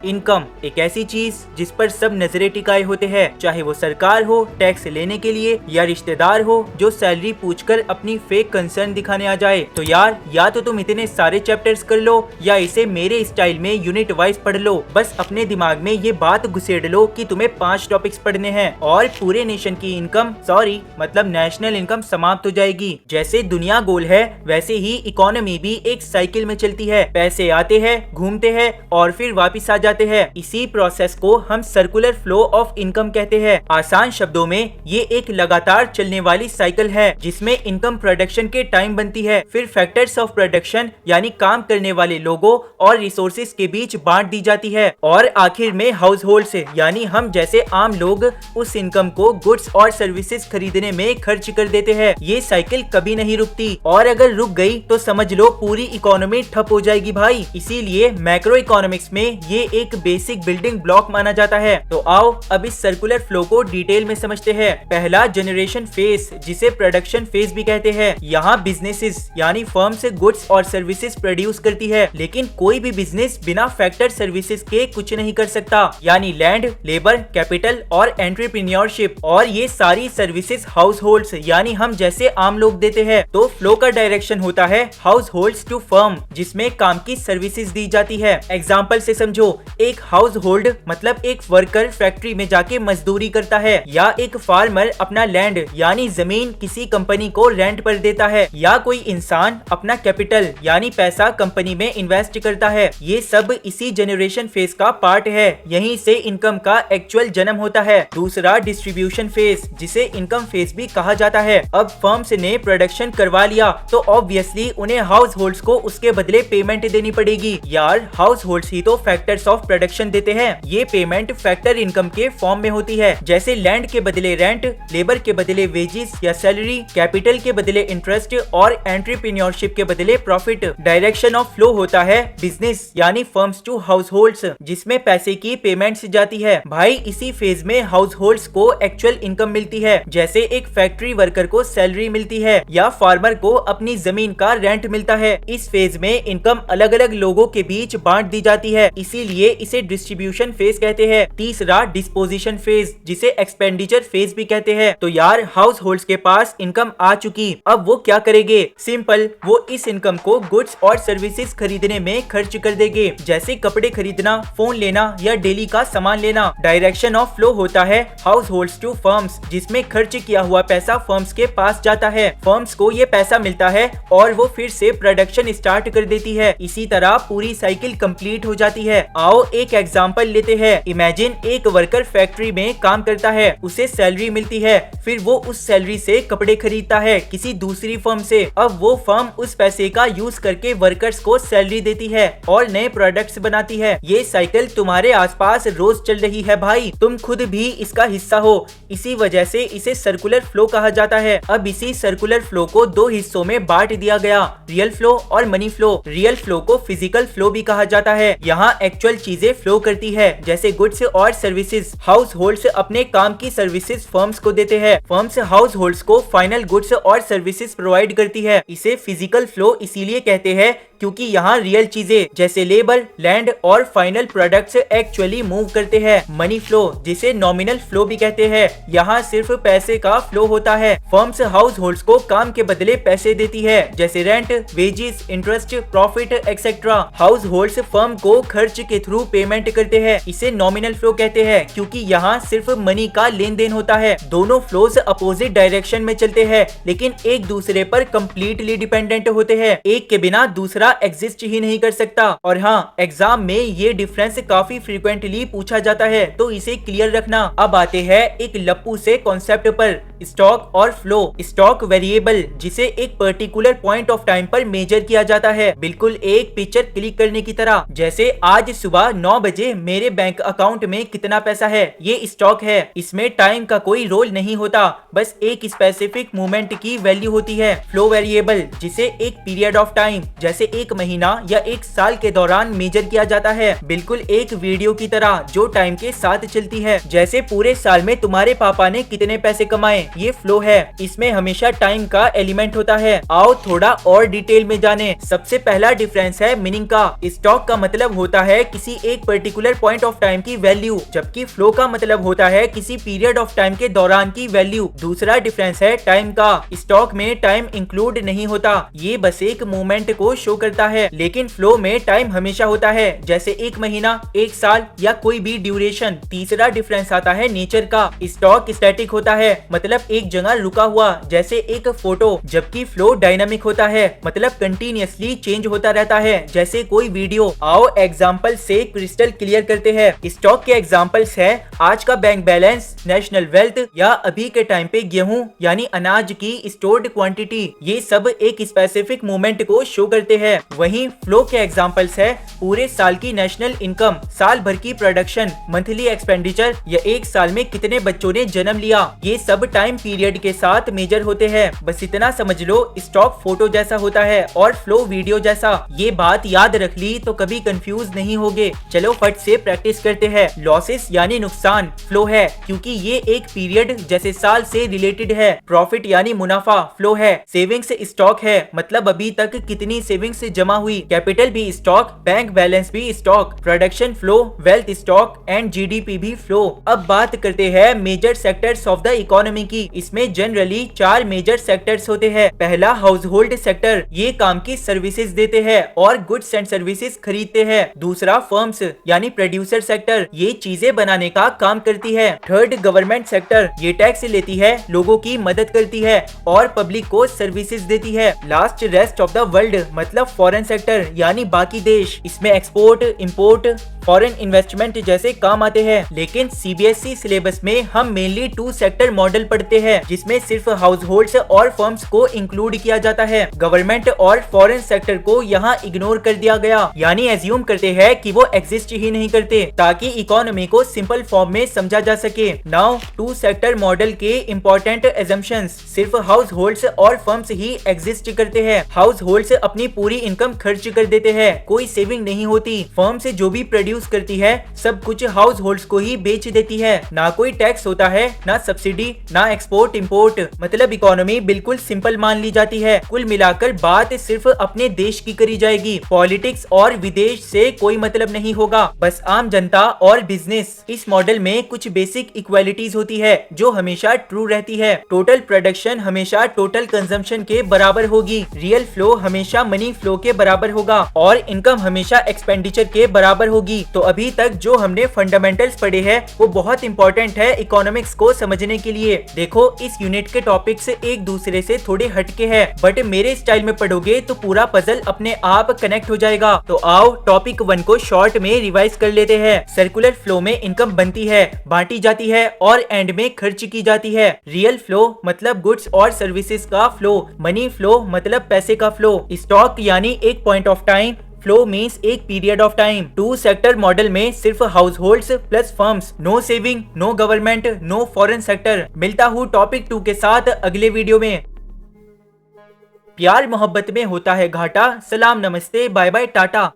Income एक ऐसी चीज जिस पर सब नजरें टिकाए होते हैं, चाहे वो सरकार हो टैक्स लेने के लिए या रिश्तेदार हो जो सैलरी पूछकर अपनी फेक कंसर्न दिखाने आ जाए। तो यार या तो तुम इतने सारे चैप्टर्स कर लो या इसे मेरे स्टाइल में यूनिट वाइज पढ़ लो। बस अपने दिमाग में ये बात घुसेड़ लो कि तुम्हें 5 टॉपिक्स पढ़ने हैं और पूरे नेशन की इनकम मतलब नेशनल इनकम समाप्त हो जाएगी। जैसे दुनिया गोल है वैसे ही इकोनॉमी भी एक साइकिल में चलती है। पैसे आते हैं, घूमते हैं और फिर वापिस आ जाते हैं। इसी प्रोसेस को हम सर्कुलर फ्लो ऑफ इनकम कहते हैं। आसान शब्दों में ये एक लगातार चलने वाली साइकिल है जिसमें इनकम प्रोडक्शन के टाइम बनती है, फिर फैक्टर्स ऑफ प्रोडक्शन यानी काम करने वाले लोगों और रिसोर्सेज के बीच बांट दी जाती है और आखिर में हाउस होल्ड्स यानी हम जैसे आम लोग उस इनकम को गुड्स और सर्विसेज खरीदने में खर्च कर देते हैं। ये साइकिल कभी नहीं रुकती और अगर रुक गई तो समझ लो पूरी इकोनॉमी ठप हो जाएगी भाई। इसीलिए मैक्रो इकोनॉमिक्स में ये एक बेसिक बिल्डिंग ब्लॉक माना जाता है। तो आओ अब इस सर्कुलर फ्लो को डिटेल में समझते हैं। पहला जनरेशन फेज जिसे प्रोडक्शन फेज भी कहते हैं। यहाँ बिजनेसेस यानी फर्म से गुड्स और सर्विसेज प्रोड्यूस करती है, लेकिन कोई भी बिजनेस बिना फैक्टर सर्विसेज के कुछ नहीं कर सकता, यानी लैंड, लेबर, कैपिटल और एंटरप्रेन्योरशिप। और ये सारी सर्विसेज हाउस होल्ड्स यानी हम जैसे आम लोग देते हैं। तो फ्लो का डायरेक्शन होता है हाउस होल्ड्स टू फर्म जिसमें काम की सर्विसेज दी जाती है। एग्जाम्पल से समझो, एक हाउस होल्ड मतलब एक वर्कर फैक्ट्री में जाके मजदूरी करता है, या एक फार्मर अपना लैंड यानी जमीन किसी कंपनी को रेंट पर देता है, या कोई इंसान अपना कैपिटल यानी पैसा कंपनी में इन्वेस्ट करता है। ये सब इसी जनरेशन फेज का पार्ट है। यहीं से इनकम का एक्चुअल जन्म होता है। दूसरा डिस्ट्रीब्यूशन फेज जिसे इनकम फेज भी कहा जाता है। अब फर्म्स ने प्रोडक्शन करवा लिया तो ऑब्वियसली उन्हें हाउस होल्ड्स को उसके बदले पेमेंट देनी पड़ेगी। यार हाउस होल्ड्स ही तो फैक्टर्स ऑफ प्रोडक्शन देते हैं। ये पेमेंट फैक्टर इनकम के फॉर्म में होती है, जैसे लैंड के बदले रेंट, लेबर के बदले वेजेस या सैलरी, कैपिटल के बदले इंटरेस्ट और एंटरप्रेन्योरशिप के बदले प्रॉफिट। डायरेक्शन ऑफ फ्लो होता है बिजनेस यानी फर्म्स टू हाउस होल्ड्स जिसमें पैसे की पेमेंट्स जाती है। भाई इसी फेज में हाउस होल्ड्स को एक्चुअल इनकम मिलती है, जैसे एक फैक्ट्री वर्कर को सैलरी मिलती है या फार्मर को अपनी जमीन का रेंट मिलता है। इस फेज में इनकम अलग अलग लोगों के बीच बांट दी जाती है, इसीलिए इसे डिस्ट्रीब्यूशन फेज कहते हैं। तीसरा डिस्पोजिशन फेज जिसे एक्सपेंडिचर फेज भी कहते हैं। तो यार हाउस होल्ड्स के पास इनकम आ चुकी, अब वो क्या करेंगे? सिंपल, वो इस इनकम को गुड्स और सर्विसेज खरीदने में खर्च कर देंगे, जैसे कपड़े खरीदना, फोन लेना या डेली का सामान लेना। डायरेक्शन ऑफ फ्लो होता है हाउस होल्ड्स टू फर्म्स जिसमें खर्च किया हुआ पैसा फर्म्स के पास जाता है। फर्म्स को ये पैसा मिलता है और वो फिर से प्रोडक्शन स्टार्ट कर देती है। इसी तरह पूरी साइकिल कंप्लीट हो जाती है। आओ एक एग्जांपल लेते हैं। इमेजिन एक वर्कर फैक्ट्री में काम करता है, उसे सैलरी मिलती है, फिर वो उस सैलरी से कपड़े खरीदता है किसी दूसरी फर्म से। अब वो फर्म उस पैसे का यूज करके वर्कर्स को सैलरी देती है और नए प्रोडक्ट्स बनाती है। ये साइकिल तुम्हारे आसपास रोज चल रही है भाई, तुम खुद भी इसका हिस्सा हो। इसी वजह से इसे सर्कुलर फ्लो कहा जाता है। अब इसी सर्कुलर फ्लो को 2 हिस्सों में बांट दिया गया, रियल फ्लो और मनी फ्लो। रियल फ्लो को फिजिकल फ्लो भी कहा जाता है। यहाँ एक्चुअल चीजें फ्लो करती है, जैसे गुड्स और सर्विसेज। हाउस होल्ड्स अपने काम की सर्विसेज फर्म्स को देते हैं, फर्म्स हाउस होल्ड्स को फाइनल गुड्स और सर्विसेज प्रोवाइड करती है। इसे फिजिकल फ्लो इसीलिए कहते हैं क्योंकि यहाँ रियल चीजें जैसे लेबर, लैंड और फाइनल प्रोडक्ट्स एक्चुअली मूव करते हैं। मनी फ्लो जिसे नॉमिनल फ्लो भी कहते हैं, यहाँ सिर्फ पैसे का फ्लो होता है। फर्म्स हाउस होल्ड्स को काम के बदले पैसे देती है, जैसे rent, wages, interest, profit etcetera. House holds firm को खर्च के थ्रू पेमेंट करते हैं, इसे नॉमिनल फ्लो कहते हैं क्योंकि यहाँ सिर्फ मनी का लेन देन होता है। दोनों फ्लोज अपोजिट डायरेक्शन में चलते हैं लेकिन एक दूसरे पर कम्प्लीटली डिपेंडेंट होते हैं, एक के बिना दूसरा एग्जिस्ट ही नहीं कर सकता। और हाँ, एग्जाम में ये डिफरेंस काफी फ्रीक्वेंटली पूछा जाता है तो इसे क्लियर रखना। अब आते हैं एक लप्पू से कॉन्सेप्ट पर, स्टॉक और फ्लो। स्टॉक वेरिएबल जिसे एक पर्टिकुलर पॉइंट ऑफ टाइम पर मेजर किया जाता है, बिल्कुल एक पिक्चर क्लिक करने की तरह। जैसे आज सुबह 9 बजे मेरे बैंक अकाउंट में कितना पैसा है, ये स्टॉक है। इसमें टाइम का कोई रोल नहीं होता, बस एक स्पेसिफिक मोमेंट की वैल्यू होती है। फ्लो वेरिएबल जिसे एक पीरियड ऑफ टाइम जैसे एक महीना या एक साल के दौरान मेजर किया जाता है, बिल्कुल एक वीडियो की तरह जो टाइम के साथ चलती है। जैसे पूरे साल में तुम्हारे पापा ने कितने पैसे कमाए ये फ्लो है, इसमें हमेशा टाइम का एलिमेंट होता है। आओ थोड़ा और डिटेल में जाने। सबसे पहला डिफरेंस है मीनिंग का। स्टॉक का मतलब होता है किसी एक पर्टिकुलर पॉइंट ऑफ टाइम की वैल्यू, जबकि फ्लो का मतलब होता है किसी पीरियड ऑफ टाइम के दौरान की वैल्यू। दूसरा डिफरेंस है टाइम का। स्टॉक में टाइम इंक्लूड नहीं होता, ये बस एक मूवमेंट को शो करता है, लेकिन फ्लो में टाइम हमेशा होता है, जैसे एक महीना, एक साल या कोई भी ड्यूरेशन। तीसरा डिफरेंस आता है नेचर का। स्टॉक स्टैटिक होता है, मतलब एक जगह रुका हुआ, जैसे एक फोटो, जबकि फ्लो डायनामिक होता है, मतलब कंटिन्यूअसली चेंज होता रहता है, जैसे कोई वीडियो। आओ एग्जांपल से क्रिस्टल क्लियर करते हैं। स्टॉक के एग्जांपल्स है आज का बैंक बैलेंस, नेशनल वेल्थ या अभी के टाइम पे गेहूं यानी अनाज की स्टोर्ड क्वांटिटी। ये सब एक स्पेसिफिक मूवमेंट को शो करते हैं। वहीं फ्लो के एग्जांपल्स है पूरे साल की नेशनल इनकम, साल भर की प्रोडक्शन, मंथली एक्सपेंडिचर या एक साल में कितने बच्चों ने जन्म लिया। ये सब टाइम पीरियड के साथ मेजर होते हैं। बस इतना समझ लो, स्टॉक फोटो जैसा होता है और फ्लो वीडियो जैसा। ये बात याद रख ली तो कभी कंफ्यूज नहीं होगे। चलो फट से प्रैक्टिस करते हैं। लॉसेस यानी नुकसान फ्लो है, क्योंकि ये एक पीरियड जैसे साल से रिलेटेड है। प्रॉफिट यानी मुनाफा फ्लो है। सेविंग्स स्टॉक है, मतलब अभी तक कितनी सेविंग्स जमा हुई। कैपिटल भी स्टॉक, बैंक बैलेंस भी stock, production flow, wealth stock and GDP भी फ्लो। अब बात करते हैं major sectors of the economy की। इसमें जनरली 4 मेजर सेक्टर्स होते हैं। पहला हाउस होल्ड सेक्टर, ये काम की सर्विसेज देते हैं और गुड्स एंड सर्विसेज खरीदते हैं। दूसरा फर्म्स यानी प्रोड्यूसर सेक्टर, ये चीजें बनाने का काम करती है। थर्ड गवर्नमेंट सेक्टर, ये टैक्स लेती है, लोगों की मदद करती है और पब्लिक को सर्विसेज देती है। Last rest of the world, मतलब फॉरेन सेक्टर यानी बाकी देश। इसमें एक्सपोर्ट, इंपोर्ट, फॉरेन इन्वेस्टमेंट जैसे काम आते हैं। लेकिन सीबीएसई सिलेबस में हम मेनली 2 सेक्टर मॉडल पढ़ते हैं, जिसमें सिर्फ हाउस होल्ड्स और फर्म्स को इंक्लूड किया जाता है। गवर्नमेंट और फॉरेन सेक्टर को यहाँ इग्नोर कर दिया गया, यानी एज्यूम करते हैं कि वो एग्जिस्ट ही नहीं करते, ताकि इकोनॉमी को सिंपल फॉर्म में समझा जा सके। नाउ 2 सेक्टर मॉडल के इम्पोर्टेंट एजम्पशंस, सिर्फ हाउस होल्ड्स और फर्म्स ही एग्जिस्ट करते हैं। हाउस होल्ड्स अपनी पूरी इनकम खर्च कर देते हैं, कोई सेविंग नहीं होती। फर्म्स जो भी प्रोड्यूस करती है सब कुछ हाउस होल्ड्स को ही बेच देती है। ना कोई टैक्स होता है, ना सब्सिडी, ना एक्सपोर्ट इंपोर्ट, मतलब इकोनॉमी बिल्कुल सिंपल मान ली जाती है। कुल मिलाकर बात सिर्फ अपने देश की करी जाएगी। पॉलिटिक्स और विदेश से कोई मतलब नहीं होगा, बस आम जनता और बिजनेस। इस मॉडल में कुछ बेसिक इक्वालिटीज होती है जो हमेशा ट्रू रहती है। टोटल प्रोडक्शन हमेशा टोटल कंजम्पशन के बराबर होगी। रियल फ्लो हमेशा मनी फ्लो के बराबर होगा और इनकम हमेशा एक्सपेंडिचर के बराबर होगी। तो अभी तक जो हमने फंडामेंटल्स पढ़े हैं वो बहुत इंपॉर्टेंट है इकोनॉमिक्स को समझने के लिए। देखो इस यूनिट के टॉपिक्स एक दूसरे से थोड़े हटके हैं, बट मेरे स्टाइल में पढ़ोगे तो पूरा पजल अपने आप कनेक्ट हो जाएगा। तो आओ टॉपिक 1 को शॉर्ट में रिवाइज कर लेते हैं। सर्कुलर फ्लो में इनकम बनती है, बांटी जाती है और एंड में खर्च की जाती है। रियल फ्लो मतलब गुड्स और सर्विसेज का फ्लो। मनी फ्लो मतलब पैसे का फ्लो। स्टॉक यानी एक point of time, flow means एक period of time. 2 sector model में सिर्फ household plus firms, no saving, no government, no foreign sector. मिलता हूँ टॉपिक 2 के साथ अगले वीडियो में। प्यार मोहब्बत में होता है घाटा। सलाम, नमस्ते, बाय बाय, टाटा।